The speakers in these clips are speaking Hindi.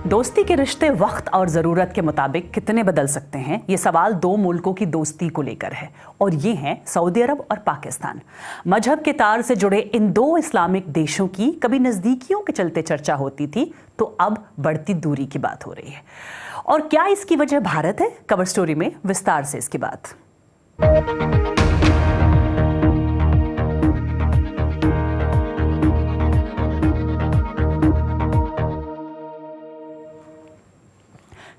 दोस्ती के रिश्ते वक्त और ज़रूरत के मुताबिक कितने बदल सकते हैं, ये सवाल दो मुल्कों की दोस्ती को लेकर है और ये हैं सऊदी अरब और पाकिस्तान। मजहब के तार से जुड़े इन दो इस्लामिक देशों की कभी नज़दीकियों के चलते चर्चा होती थी, तो अब बढ़ती दूरी की बात हो रही है। और क्या इसकी वजह भारत है? कवर स्टोरी में विस्तार से इसकी बात।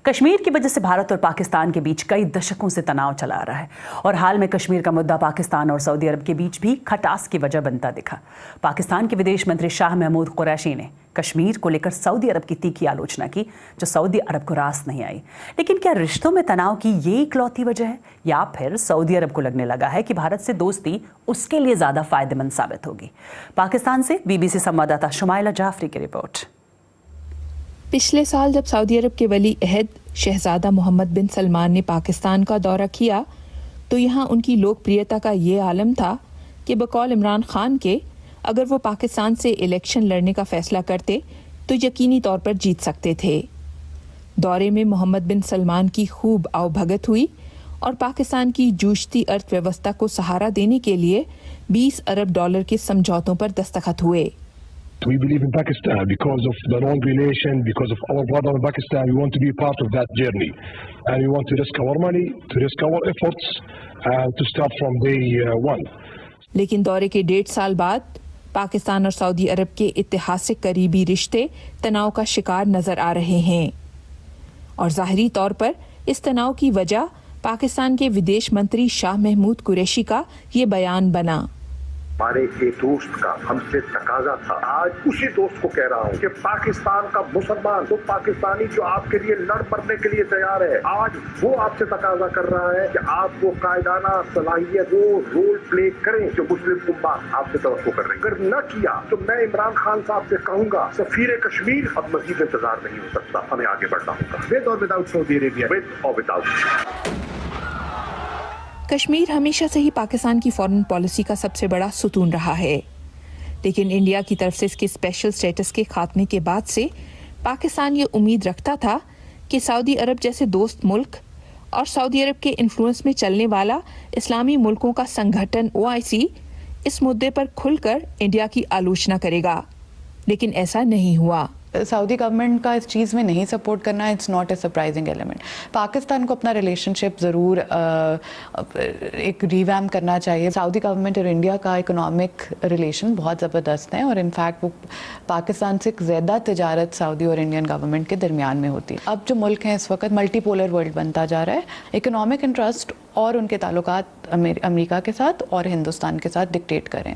कश्मीर की वजह से भारत और पाकिस्तान के बीच कई दशकों से तनाव चला आ रहा है और हाल में कश्मीर का मुद्दा पाकिस्तान और सऊदी अरब के बीच भी खटास की वजह बनता दिखा। पाकिस्तान के विदेश मंत्री शाह महमूद कुरैशी ने कश्मीर को लेकर सऊदी अरब की तीखी आलोचना की, जो सऊदी अरब को रास नहीं आई। लेकिन क्या रिश्तों में तनाव की ये इकलौती वजह है, या फिर सऊदी अरब को लगने लगा है कि भारत से दोस्ती उसके लिए ज्यादा फायदेमंद साबित होगी? पाकिस्तान से बीबीसी संवाददाता शुमाइला जाफरी की रिपोर्ट। पिछले साल जब सऊदी अरब के वली अहद शहजादा मोहम्मद बिन सलमान ने पाकिस्तान का दौरा किया, तो यहाँ उनकी लोकप्रियता का ये आलम था कि बकौल इमरान खान के अगर वो पाकिस्तान से इलेक्शन लड़ने का फैसला करते तो यकीनी तौर पर जीत सकते थे। दौरे में मोहम्मद बिन सलमान की खूब आवभगत हुई और पाकिस्तान की जूझती अर्थव्यवस्था को सहारा देने के लिए $20 अरब के समझौतों पर दस्तखत हुए। We believe in Pakistan because of the long relation, because of our brother in Pakistan. We want to be part of that journey, and we want to risk our money, to risk our efforts, and to start from day one. लेकिन दौरे के 1.5 साल बाद पाकिस्तान और सऊदी अरब के इत्तेहाद से करीबी रिश्ते तनाव का शिकार नजर आ रहे हैं और ज़ाहिरी तौर पर इस तनाव की वजह पाकिस्तान के विदेश मंत्री शाह महमूद कुरैशी का ये बयान बना। हमारे एक दोस्त का हमसे तकाजा था, आज उसी दोस्त को कह रहा हूँ कि पाकिस्तान का मुसलमान, वो पाकिस्तानी जो आपके लिए लड़ मरने के लिए तैयार है, आज वो आपसे तकाजा कर रहा है कि आप वो कायदाना सलाहियत, वो रोल प्ले करें जो मुस्लिम उम्मा आपसे तवक्को कर रही है। अगर न किया तो मैं इमरान खान साहब से कहूंगा, सफीर कश्मीर अब मजीद इंतजार नहीं हो सकता, हमें आगे बढ़ना होगा, विद और विदाउट सऊदी अरेबिया, विद और विदाउट। कश्मीर हमेशा से ही पाकिस्तान की फॉरेन पॉलिसी का सबसे बड़ा सुतून रहा है, लेकिन इंडिया की तरफ से इसके स्पेशल स्टेटस के खात्मे के बाद से पाकिस्तान ये उम्मीद रखता था कि सऊदी अरब जैसे दोस्त मुल्क और सऊदी अरब के इन्फ्लुएंस में चलने वाला इस्लामी मुल्कों का संगठन OIC इस मुद्दे पर खुलकर इंडिया की आलोचना करेगा, लेकिन ऐसा नहीं हुआ। सऊदी गवर्नमेंट का इस चीज़ में नहीं सपोर्ट करना, it's not a surprising element. Pakistan को अपना रिलेशनशिप ज़रूर एक रिवैम करना चाहिए। सऊदी गवर्नमेंट और इंडिया का इकोनॉमिक रिलेशन बहुत ज़बरदस्त है और इनफैक्ट वो पाकिस्तान से ज़्यादा तिजारत सऊदी और इंडियन गवर्नमेंट के दरमियान में होती है। अब जो मुल्क हैं इस वक्त मल्टीपोलर वर्ल्ड बनता जा रहा है, इकोनॉमिक इंटरेस्ट और उनके ताल्लुकात अमेरिका के साथ और हिंदुस्तान के साथ डिक्टेट करें।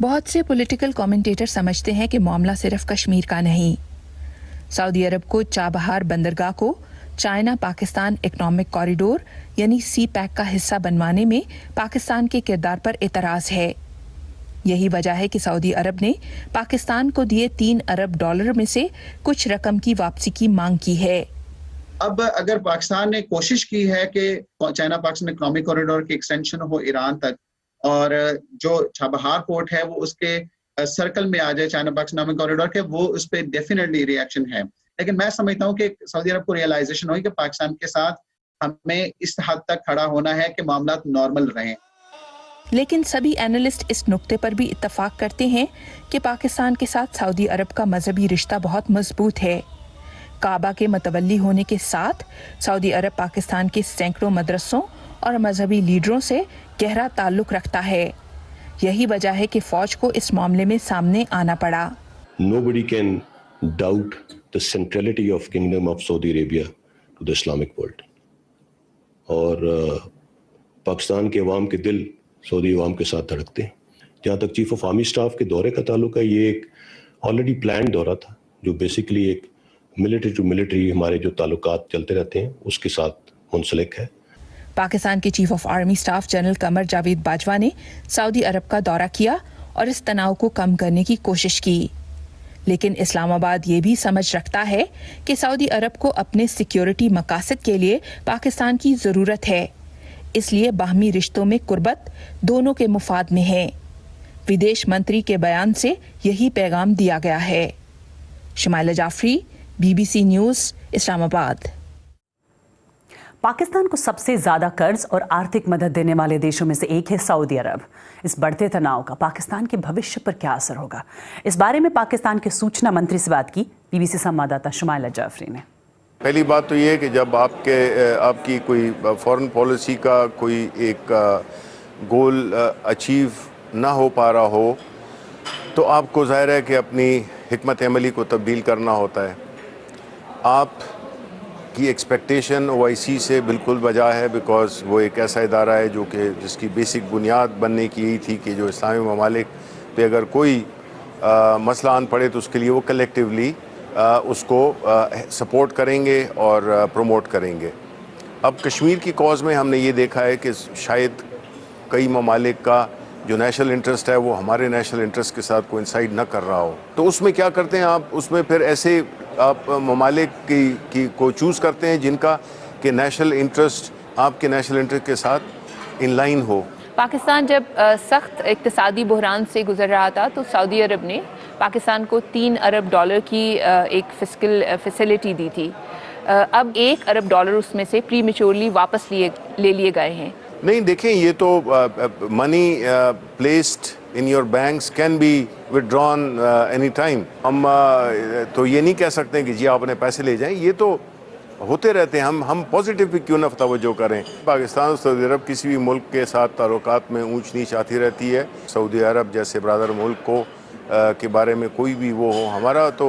बहुत से पॉलिटिकल कमेंटेटर समझते हैं कि मामला सिर्फ कश्मीर का नहीं। सऊदी अरब को चाबहार बंदरगाह को चाइना पाकिस्तान इकोनॉमिक कॉरिडोर यानी CPEC का हिस्सा बनवाने में पाकिस्तान के किरदार पर एतराज़ है। यही वजह है कि सऊदी अरब ने पाकिस्तान को दिए $3 अरब में से कुछ रकम की वापसी की मांग की है। अब अगर पाकिस्तान ने कोशिश की है कि चाइना पाकिस्तान इकोनॉमिक कॉरिडोर की एक्सटेंशन हो ईरान तक और जो चाबहार पोर्ट है वो उसके सर्कल में आ जाए चाइना पाकिस्तान कॉरिडोर के, वो उस पर डेफिनेटली रिएक्शन है। लेकिन मैं समझता हूँ कि सऊदी अरब को रियलाइजेशन हुई कि पाकिस्तान के साथ हमें इस हद तक खड़ा होना है कि मामला नॉर्मल रहें। लेकिन सभी एनालिस्ट इस नुक्ते पर भी इत्तफाक करते हैं कि पाकिस्तान के साथ सऊदी अरब का मजहबी रिश्ता बहुत मजबूत है। काबा के मतवल्ली होने के साथ सऊदी अरब पाकिस्तान के सैकड़ों मदरसों और मजहबी लीडरों से गहरा ताल्लुक रखता है। यही वजह है कि फौज को इस मामले में सामने आना पड़ा। Nobody can doubt the centrality of Kingdom of Saudi Arabia to the Islamic world. और पाकिस्तान के अवाम के दिल सऊदी अवाम के साथ धड़कते हैं। जहाँ तक चीफ ऑफ आर्मी स्टाफ के दौरे का ताल्लुक है, ये एक ऑलरेडी प्लान दौरा था जो बेसिकली एक मिलिट्री टू मिलिट्री हमारे जो ताल्लुकात चलते रहते हैं उसके साथ मुंसलिक है। पाकिस्तान के chief of army staff general Qamar Javed Bajwa ने सऊदी अरब का दौरा किया और इस तनाव को कम करने की कोशिश की, लेकिन इस्लामाबाद ये भी समझ रखता है कि सऊदी अरब को अपने सिक्योरिटी मकासद के लिए पाकिस्तान की ज़रूरत है, इसलिए बाहमी रिश्तों में कुर्बत दोनों के मुफाद में है। विदेश मंत्री के बयान से यही पैगाम दिया गया है। Shumaila Jafri, BBC news Islamabad. पाकिस्तान को सबसे ज्यादा कर्ज और आर्थिक मदद देने वाले देशों में से एक है सऊदी अरब। इस बढ़ते तनाव का पाकिस्तान के भविष्य पर क्या असर होगा, इस बारे में पाकिस्तान के सूचना मंत्री से बात की BBC संवाददाता शुमाइला जाफरी ने। पहली बात तो ये है कि जब आपकी कोई फॉरेन पॉलिसी का कोई एक गोल अचीव ना हो पा रहा हो तो आपको ज़ाहिर है कि अपनी हिकमत अमली को तब्दील करना होता है। आप की एक्सपेक्टेशन OIC से बिल्कुल बजा है, बिकॉज़ वो एक ऐसा इदारा है जो कि जिसकी बेसिक बुनियाद बनने की यही थी कि जो इस्लामी ममालिक पे अगर कोई मसला आन पड़े तो उसके लिए वो कलेक्टिवली उसको सपोर्ट करेंगे और प्रमोट करेंगे। अब कश्मीर की कॉज में हमने ये देखा है कि शायद कई ममालिक का जो नेशनल इंटरेस्ट है वो हमारे नेशनल इंटरेस्ट के साथ कोइंसाइड न कर रहा हो, तो उसमें क्या करते हैं आप, उसमें फिर ऐसे आप ममालिक की को चूज़ करते हैं जिनका कि नेशनल इंटरेस्ट आपके नेशनल इंटरेस्ट के साथ इन लाइन हो। पाकिस्तान जब सख्त इक्तिसादी बहरान से गुजर रहा था तो सऊदी अरब ने पाकिस्तान को $3 अरब की एक फिस्कल फैसिलिटी दी थी। अब $1 अरब उसमें से प्रीमेच्योरली वापस ले लिए गए हैं। नहीं, देखें, ये तो money placed in your banks can be withdrawn any time. हम तो ये नहीं कह सकते कि जी आप अपने पैसे ले जाएं, ये तो होते रहते हैं। हम पॉजिटिव पे क्यों ना तवज्जो करें। पाकिस्तान और सऊदी अरब किसी भी मुल्क के साथ ताल्लुकात में ऊंच नीच आती रहती है। सऊदी अरब जैसे ब्रदर मुल्क को के बारे में कोई भी वो हो, हमारा तो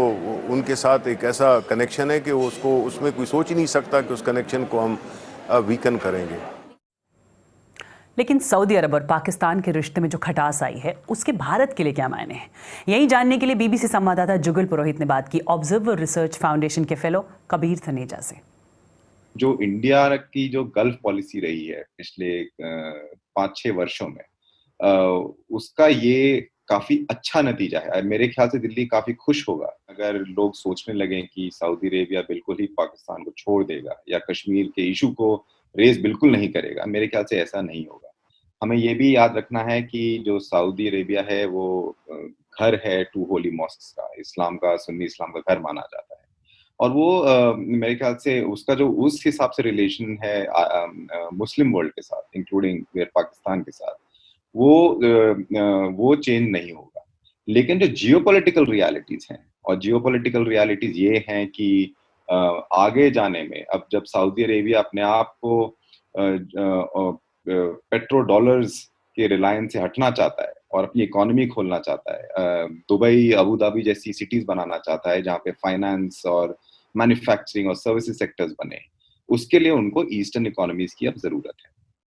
उनके साथ एक ऐसा कनेक्शन है कि उसको उसमें कोई सोच ही नहीं सकता कि उस कनेक्शन को हम वीकन करेंगे। लेकिन सऊदी अरब और पाकिस्तान के रिश्ते में जो खटास आई है उसके भारत के लिए क्या मायने हैं, यही जानने के लिए BBC संवाददाता जुगल पुरोहित ने बात की ऑब्जर्वर रिसर्च फाउंडेशन के फेलो कबीर थनेजा से। जो इंडिया की जो गल्फ पॉलिसी रही है पिछले 5-6 वर्षों में, उसका ये काफी अच्छा नतीजा है। मेरे ख्याल से दिल्ली काफी खुश होगा अगर लोग सोचने लगे कि सऊदी अरेबिया बिल्कुल ही पाकिस्तान को छोड़ देगा या कश्मीर के इशू को रेज बिल्कुल नहीं करेगा। मेरे ख्याल से ऐसा नहीं होगा। हमें ये भी याद रखना है कि जो सऊदी अरेबिया है वो घर है 2 होली मॉस्क्स का, इस्लाम का, सुन्नी इस्लाम का घर माना जाता है। और वो मेरे ख्याल से उसका जो उस हिसाब से रिलेशन है मुस्लिम वर्ल्ड के साथ, इंक्लूडिंग पाकिस्तान के साथ, वो चेंज नहीं होगा। लेकिन जो जियोपॉलिटिकल रियलिटीज हैं, और जियोपॉलिटिकल रियलिटीज ये हैं कि आगे जाने में अब जब सऊदी अरेबिया अपने आप को पेट्रो डॉलर्स के रिलायंस से हटना चाहता है और अपनी इकोनॉमी खोलना चाहता है, दुबई, अबू धाबी जैसी सिटीज बनाना चाहता है जहाँ पे फाइनेंस और मैन्युफैक्चरिंग और सर्विसेज सेक्टर्स बने, उसके लिए उनको ईस्टर्न इकोनॉमीज की अब जरूरत है।